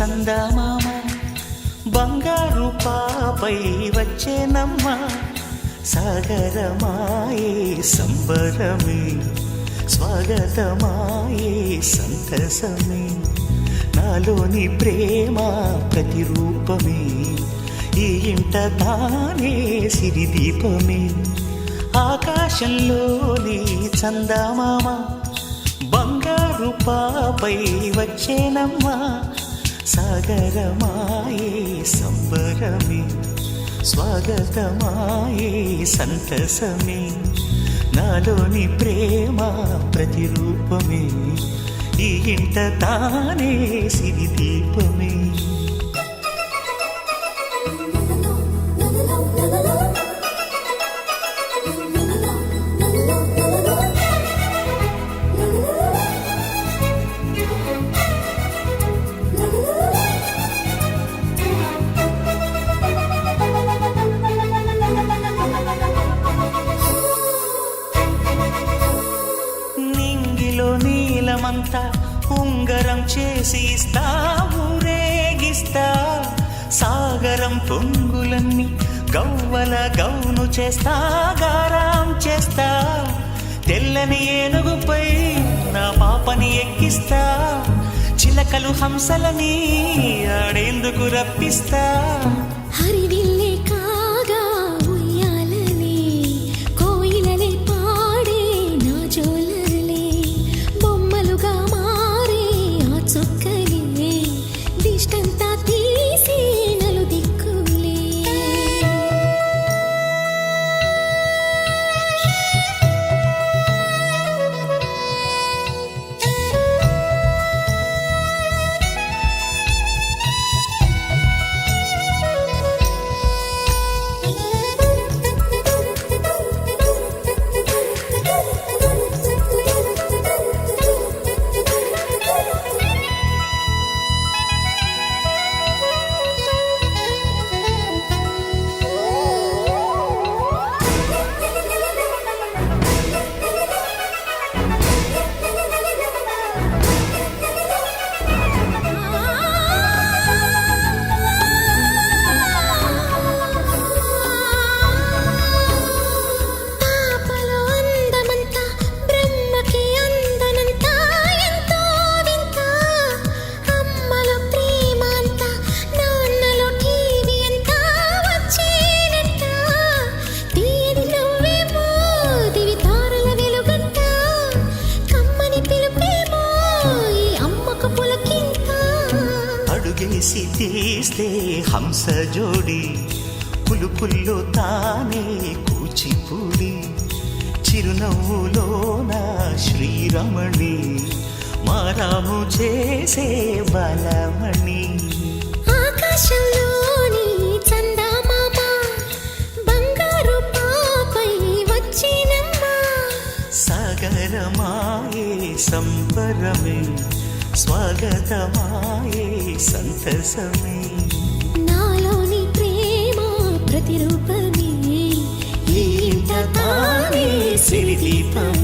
చందమామ బంగారు పాపై వచ్చేనమ్మ సాగరమాయే సంబరమే స్వాగతమాయే సంతసమే నాలోని ప్రేమ ప్రతిరూపమే ఈ ఇంట తానే సిరిదీపమే ఆకాశంలోని చందమామ బంగారు పాపై వచ్చేనమ్మా సాగరమాయే సంబరమే స్వాగతమాయే సంతసమే నాలోని ప్రేమ ప్రతిరూపమే ఈ ఇంట తానే సిరిదీపమే నీలమంతా ఉంగరం చేసి ఇస్తా ఊరేగిస్తా సాగరం పొంగులన్నీ గవ్వల గౌను చేస్తా గారాం చేస్తా తెల్లని ఏనుగుపై నా పాపని ఎక్కిస్తా చిలకలు హంసలని ఆడేందుకు రప్పిస్తా హరివిల్లే కాగా ఉయ్యాలలే కోయిలలే పాడే నా జోలలే బొమ్మలుగా మారే ఆ చుక్కలే దిష్టంతా తీసి నలు దిక్కులే అడుగేసి తీస్తే హంస జోడి పులుపుల్లో తానే కూచిపూడి చిరునవ్వులోన శ్రీరమణి మారాము చేసే బలమణి ఆకాశంలోని చందమామ బంగారు పాపై వచ్చినమ్మా సాగరమాయే సంబరమే స్వాగతమాయే సంతసమే నాలోని ప్రేమ ప్రతిరూపమే ఈ ఇంట తానే సిరిదీపమే